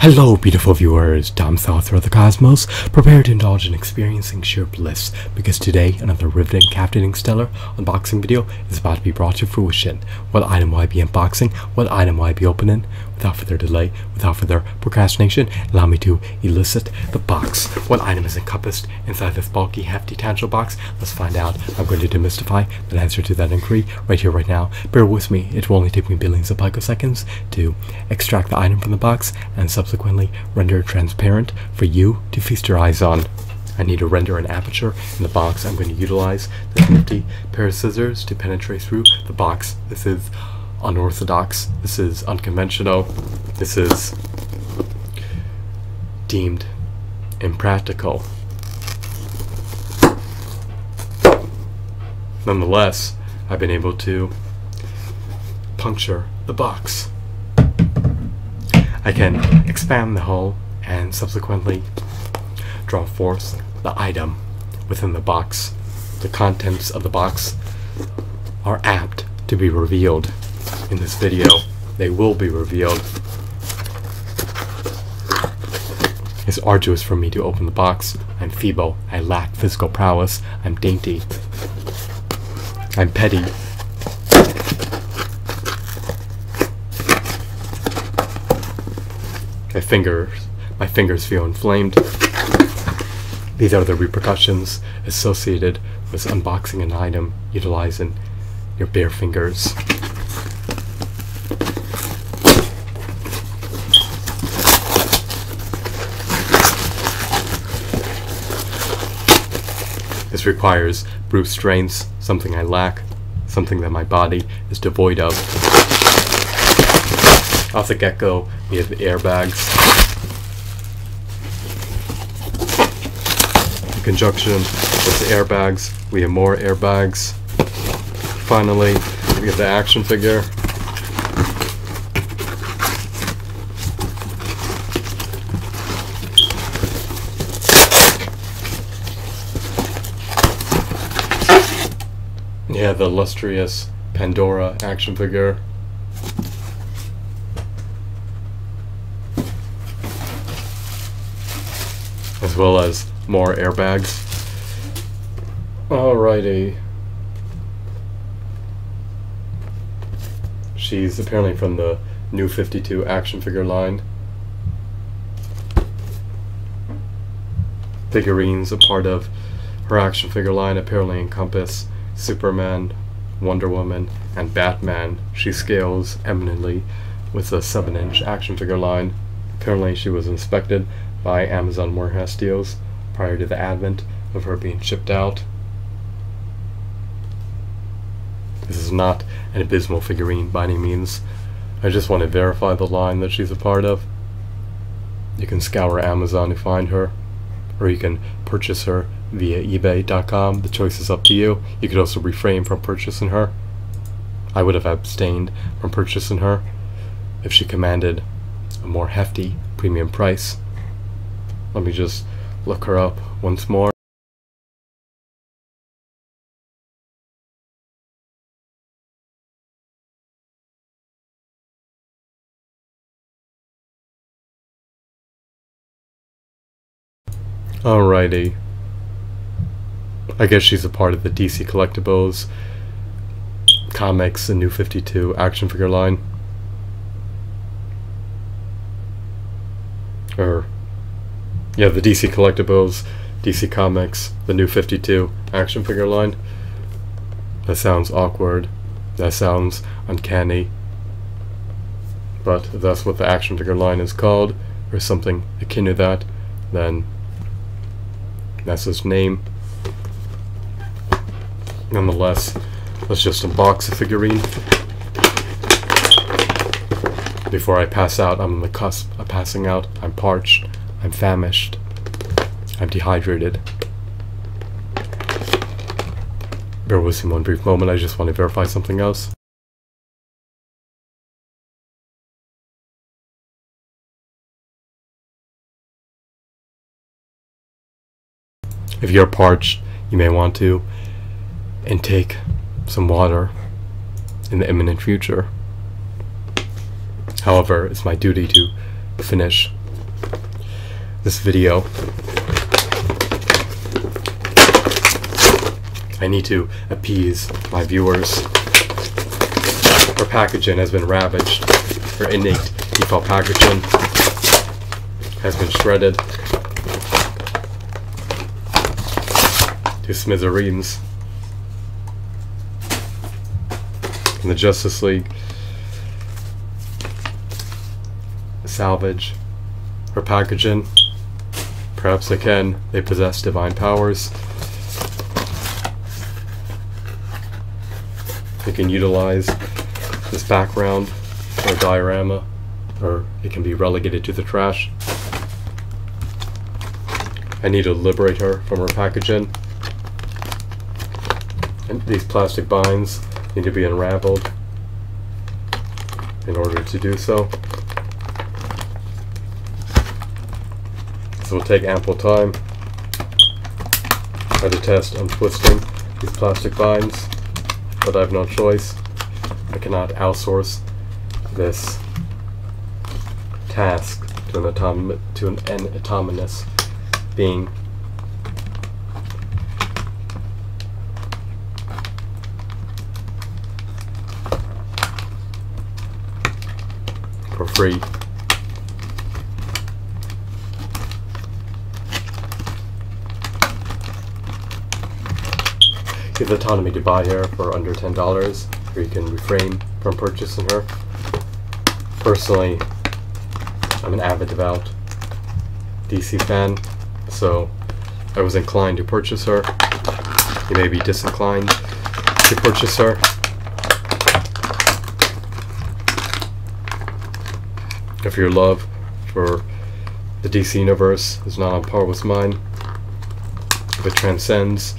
Hello, beautiful viewers. Tom South throughout the cosmos. Prepare to indulge in experiencing sheer bliss, because today another riveting, captivating, stellar unboxing video is about to be brought to fruition. What item will I be unboxing? What item will I be opening? Without further delay, without further procrastination, allow me to elicit the box. What item is encompassed inside this bulky, hefty, tangible box? Let's find out. I'm going to demystify the answer to that inquiry right here, right now. Bear with me. It will only take me billions of picoseconds to extract the item from the box and subsequently render it transparent for you to feast your eyes on. I need to render an aperture in the box. I'm going to utilize this nifty pair of scissors to penetrate through the box. This is unorthodox. This is unconventional. This is deemed impractical. Nonetheless, I've been able to puncture the box. I can expand the hull and subsequently draw forth the item within the box. The contents of the box are apt to be revealed in this video. They will be revealed. It's arduous for me to open the box. I'm feeble. I lack physical prowess. I'm dainty. I'm petty. My fingers feel inflamed. These are the repercussions associated with unboxing an item utilizing your bare fingers. This requires brute strength, something I lack, something that my body is devoid of. Off the get-go, we have the airbags. In conjunction with the airbags, we have more airbags. Finally, we have the action figure. Yeah, the illustrious Pandora action figure. As well as more airbags. Alrighty. She's apparently from the New 52 action figure line. Figurines, a part of her action figure line, apparently encompass Superman, Wonder Woman, and Batman. She scales eminently with a 7-inch action figure line. Apparently she was inspected by Amazon warehouse deals prior to the advent of her being shipped out. This is not an abysmal figurine by any means. I just want to verify the line that she's a part of. You can scour Amazon to find her, or you can purchase her via ebay.com. The choice is up to you. You could also refrain from purchasing her. I would have abstained from purchasing her if she commanded a more hefty premium price. Let me just look her up once more. Alrighty. I guess she's a part of the DC Collectibles Comics and New 52 action figure line. Yeah, the DC Collectibles, DC Comics, the New 52 action figure line. That sounds awkward. That sounds uncanny. But if that's what the action figure line is called, or something akin to that, then that's its name. Nonetheless, let's just unbox the figurine. Before I pass out, I'm on the cusp of passing out. I'm parched. I'm famished. I'm dehydrated. Bear with me one brief moment. I just want to verify something else. If you're parched, you may want to intake some water in the imminent future. However, it's my duty to finish this video, I need to appease my viewers. Her packaging has been ravaged. Her innate default packaging has been shredded to smithereens. And the Justice League salvage her packaging. Perhaps they can. They possess divine powers. They can utilize this background or diorama, or it can be relegated to the trash. I need to liberate her from her packaging. And these plastic binds need to be unraveled in order to do so. This will take ample time. I detest untwisting these plastic binds, but I have no choice. I cannot outsource this task to an autonomous being. For free. Give the autonomy to buy her for under $10, or you can refrain from purchasing her. Personally, I'm an avid devout DC fan, so I was inclined to purchase her. You may be disinclined to purchase her. If your love for the DC universe is not on par with mine, if it transcends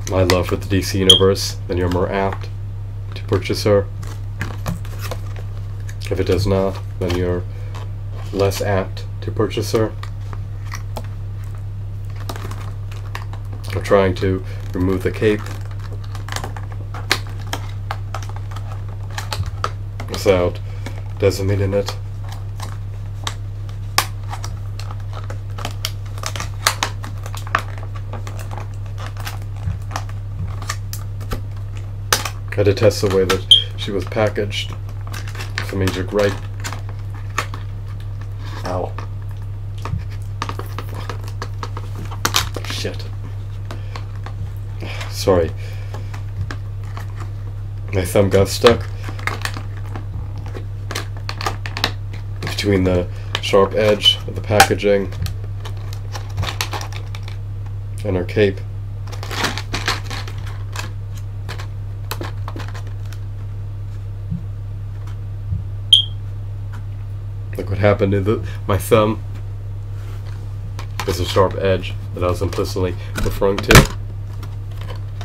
my love for the DC universe, then you're more apt to purchase her. If it does not, then you're less apt to purchase her. I'm trying to remove the cape without decimating it. I detest the way that she was packaged. It's a major gripe. Ow. Shit. Sorry. My thumb got stuck between the sharp edge of the packaging and her cape. Look what happened to my thumb. There's a sharp edge that I was implicitly referring to.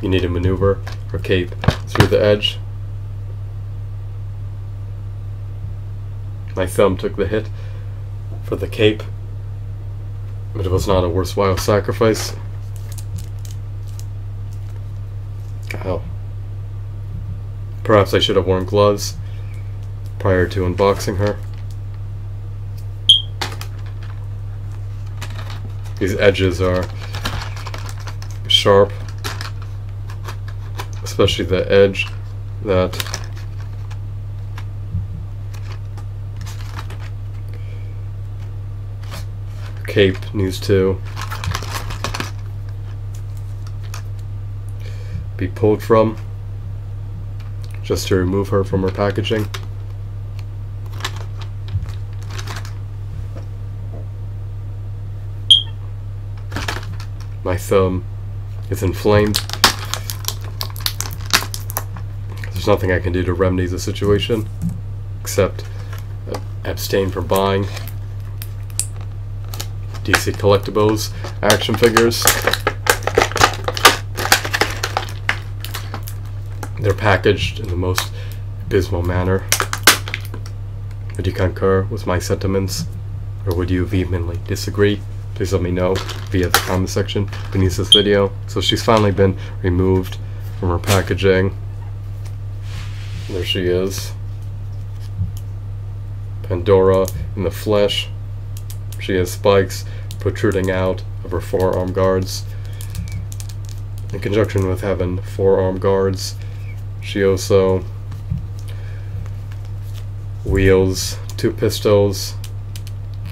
You need to maneuver her cape through the edge. My thumb took the hit for the cape, but it was not a worthwhile sacrifice. Ow. Perhaps I should have worn gloves prior to unboxing her. These edges are sharp, especially the edge that cape needs to be pulled from, just to remove her from her packaging. My thumb is inflamed. There's nothing I can do to remedy the situation except abstain from buying DC Collectibles action figures. They're packaged in the most abysmal manner. Would you concur with my sentiments, or would you vehemently disagree? Please let me know via the comment section beneath this video. So she's finally been removed from her packaging. There she is. Pandora in the flesh. She has spikes protruding out of her forearm guards. In conjunction with having forearm guards, she also wields 2 pistols.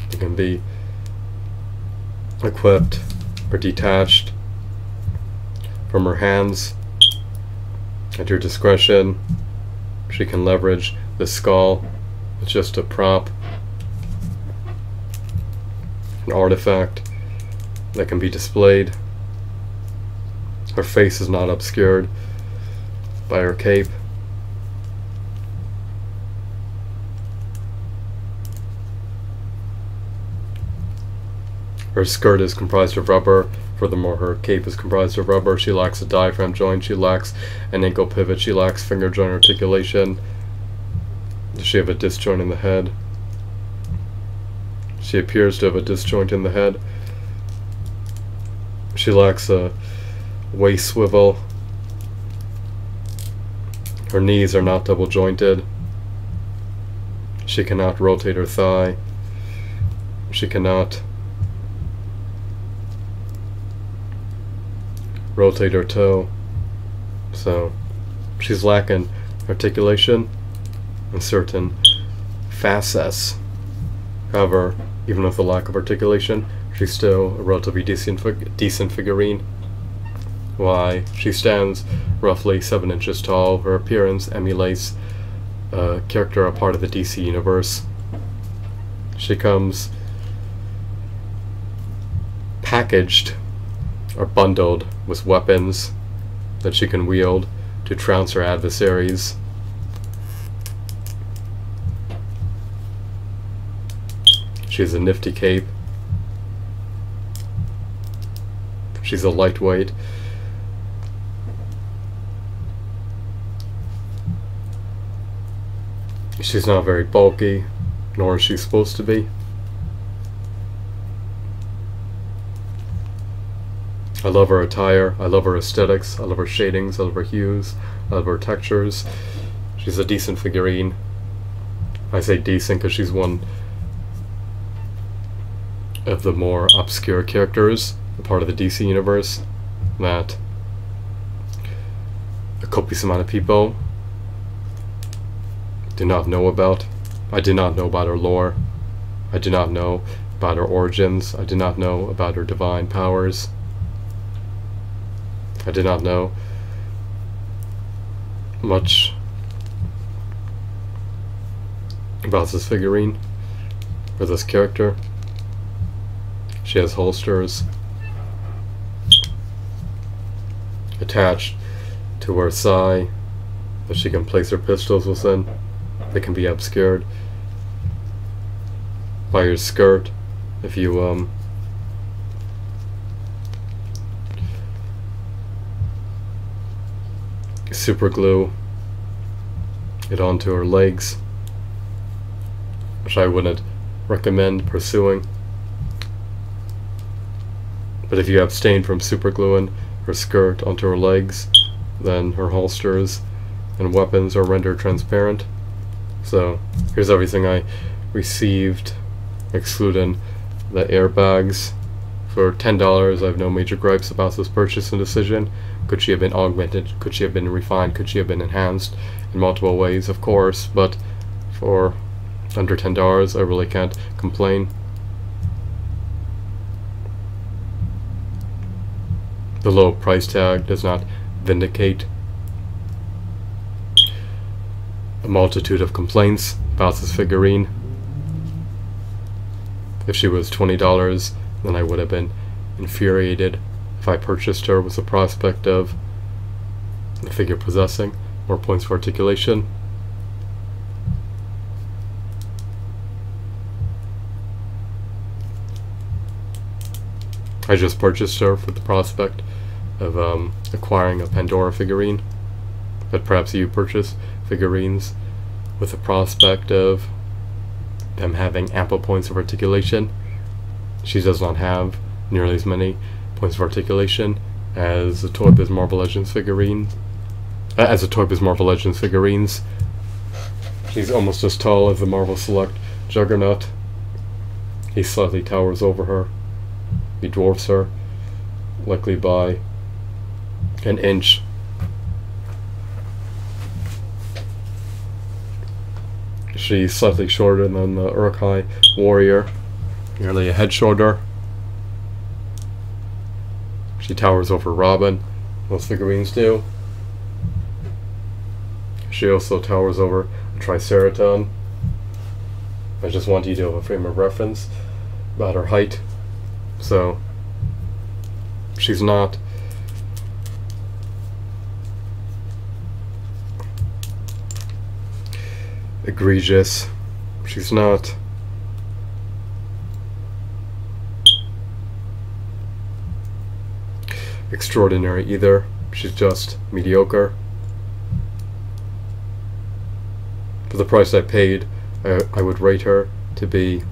They can be equipped or detached from her hands at your discretion. She can leverage the skull. It's just a prop, an artifact that can be displayed. Her face is not obscured by her cape. Her skirt is comprised of rubber. Furthermore, her cape is comprised of rubber. She lacks a diaphragm joint. She lacks an ankle pivot. She lacks finger joint articulation. Does she have a disc joint in the head? She appears to have a disc joint in the head. She lacks a waist swivel. Her knees are not double jointed. She cannot rotate her thigh. She cannot rotate her toe. So she's lacking articulation in certain facets. However, even with the lack of articulation, she's still a relatively decent figurine. Why, she stands roughly 7 inches tall. Her appearance emulates a character, a part of the DC universe. She comes packaged or bundled with weapons that she can wield to trounce her adversaries. She has a nifty cape. She's a lightweight. She's not very bulky, nor is she supposed to be. I love her attire, I love her aesthetics, I love her shadings, I love her hues, I love her textures. She's a decent figurine. I say decent because she's one of the more obscure characters, a part of the DC universe, that a copious amount of people do not know about. I did not know about her lore. I did not know about her origins. I did not know about her divine powers. I did not know much about this figurine or this character. She has holsters attached to her thigh that she can place her pistols within. They can be obscured by your skirt if you super glue it onto her legs, which I wouldn't recommend pursuing. But if you abstain from super gluing her skirt onto her legs, then her holsters and weapons are rendered transparent. So here's everything I received, excluding the airbags. For $10, I have no major gripes about this purchase and decision. Could she have been augmented? Could she have been refined? Could she have been enhanced in multiple ways? Of course, but for under $10, I really can't complain. The low price tag does not vindicate a multitude of complaints about this figurine. If she was $20, then I would have been infuriated if I purchased her with the prospect of the figure possessing more points of articulation. I just purchased her for the prospect of acquiring a Pandora figurine. But perhaps you purchase figurines with the prospect of them having ample points of articulation. She does not have nearly as many points of articulation as the Toy Biz Marvel Legends figurine. Figurines. She's almost as tall as the Marvel Select Juggernaut. He slightly towers over her. He dwarfs her, likely by an inch. She's slightly shorter than the Uruk-hai warrior, nearly a head shorter. She towers over Robin, most figurines do. She also towers over a Triceraton. I just want you to have a frame of reference about her height. So, she's not egregious. She's not extraordinary either. She's just mediocre. For the price I paid, I would rate her to be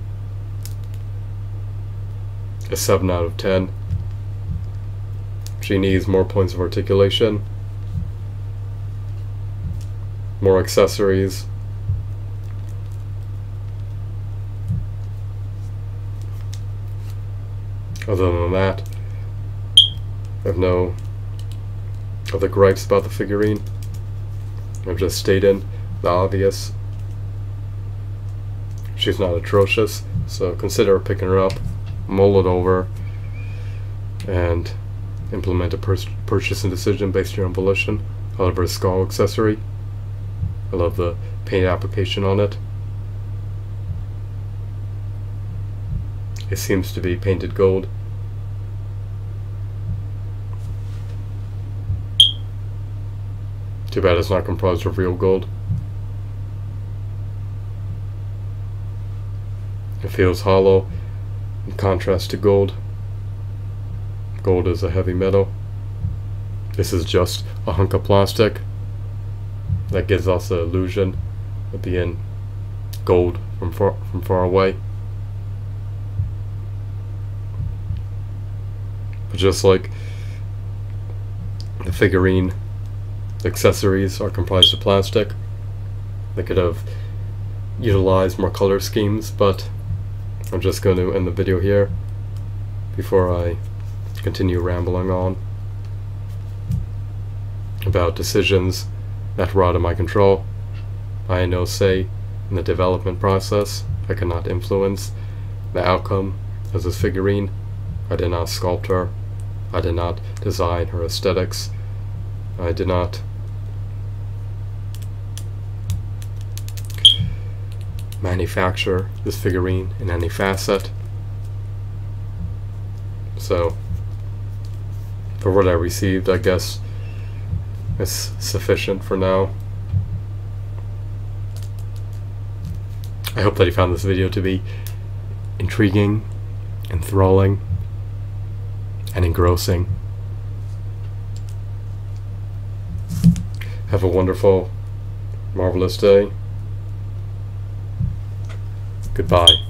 a 7 out of 10. She needs more points of articulation, more accessories. Other than that, I have no other gripes about the figurine. I've just stated the obvious. She's not atrocious, so consider picking her up, mull it over, and implement a purchasing decision based on your own volition. I love her skull accessory. I love the paint application on it. It seems to be painted gold. Too bad it's not comprised of real gold. It feels hollow in contrast to gold. Gold is a heavy metal. This is just a hunk of plastic that gives us the illusion of being gold from far away. But just like the figurine accessories are comprised of plastic, they could have utilized more color schemes, but I'm just going to end the video here before I continue rambling on about decisions that were out of my control. I had no say in the development process. I could not influence the outcome of this figurine. I did not sculpt her. I did not design her aesthetics. I did not manufacture this figurine in any facet. So, for what I received, I guess it's sufficient for now. I hope that you found this video to be intriguing, enthralling, and engrossing. Have a wonderful, marvelous day. Goodbye.